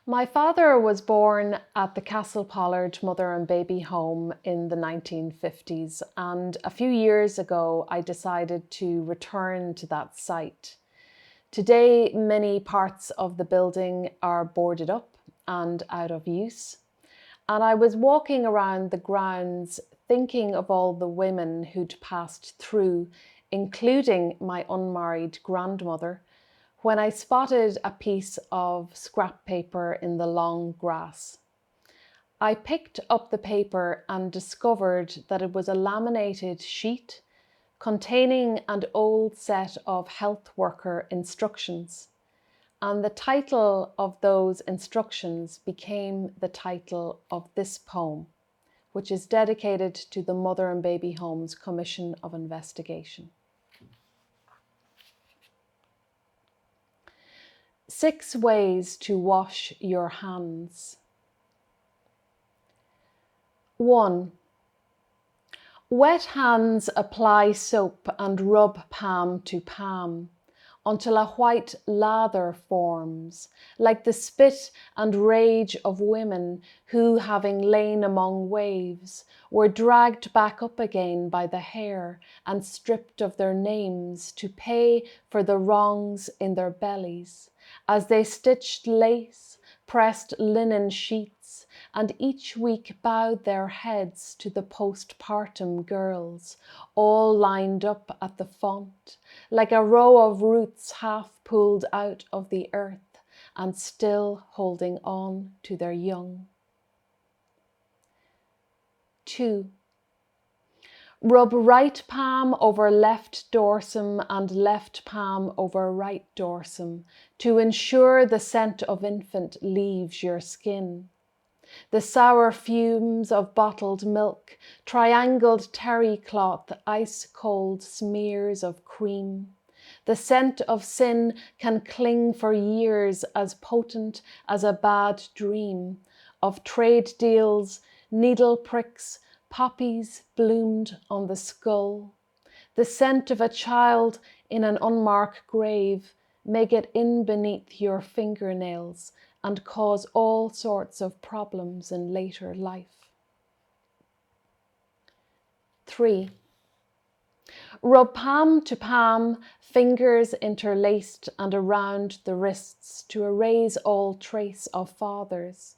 My father was born at the Castle Pollard Mother and Baby Home in the 1950s, and a few years ago I decided to return to that site. Today, many parts of the building are boarded up and out of use, and I was walking around the grounds thinking of all the women who'd passed through, including my unmarried grandmother, when I spotted a piece of scrap paper in the long grass. I picked up the paper and discovered that it was a laminated sheet containing an old set of health worker instructions, and the title of those instructions became the title of this poem, which is dedicated to the Mother and Baby Home's Commission of Investigation. 6 ways to wash your hands. 1. Wet hands apply soap and rub palm to palm until a white lather forms, like the spit and rage of women who, having lain among waves, were dragged back up again by the hair and stripped of their names to pay for the wrongs in their bellies, as they stitched lace, pressed linen sheets, and each week bowed their heads to the postpartum girls, all lined up at the font, like a row of roots half pulled out of the earth and still holding on to their young. 2. Rub right palm over left dorsum and left palm over right dorsum to ensure the scent of infant leaves your skin. The sour fumes of bottled milk, triangled terry cloth, ice-cold smears of cream. The scent of sin can cling for years, as potent as a bad dream of trade deals, needle pricks, poppies bloomed on the skull. The scent of a child in an unmarked grave may get in beneath your fingernails and cause all sorts of problems in later life. 3. Rub palm to palm, fingers interlaced and around the wrists to erase all trace of fathers.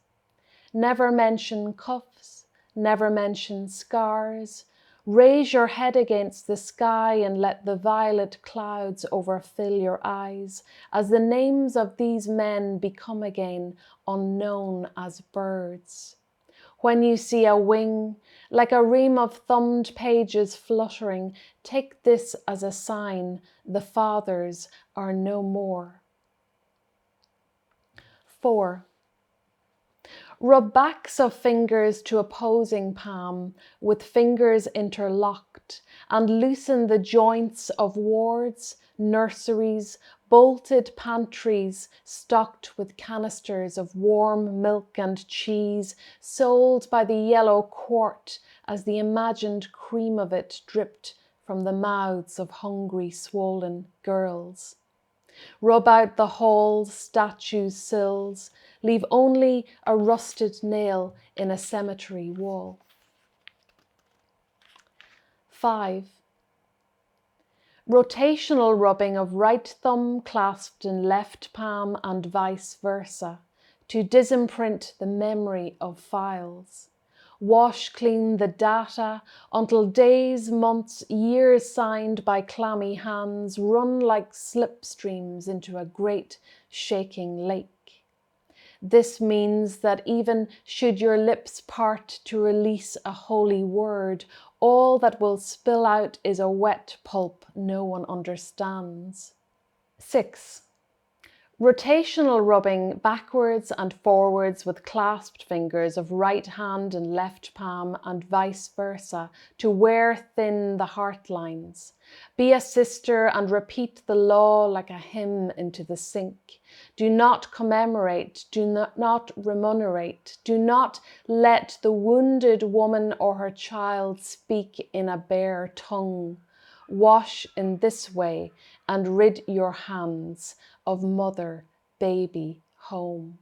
Never mention cuffs, never mention scars. Raise your head against the sky and let the violet clouds overfill your eyes as the names of these men become again unknown as birds. When you see a wing, like a ream of thumbed pages fluttering, take this as a sign the fathers are no more. 4. Rub backs of fingers to opposing palm with fingers interlocked and loosen the joints of wards, nurseries, bolted pantries stocked with canisters of warm milk and cheese sold by the yellow quart as the imagined cream of it dripped from the mouths of hungry, swollen girls. Rub out the halls, statues' sills, leave only a rusted nail in a cemetery wall. 5. Rotational rubbing of right thumb clasped in left palm and vice versa to disimprint the memory of files. Wash clean the data until days, months, years signed by clammy hands run like slipstreams into a great shaking lake. This means that even should your lips part to release a holy word, all that will spill out is a wet pulp no one understands. 6. Rotational rubbing backwards and forwards with clasped fingers of right hand and left palm and vice versa to wear thin the heart lines. Be a sister and repeat the law like a hymn into the sink. Do not commemorate, do not remunerate, do not let the wounded woman or her child speak in a bare tongue. Wash in this way and rid your hands of mother, baby, home.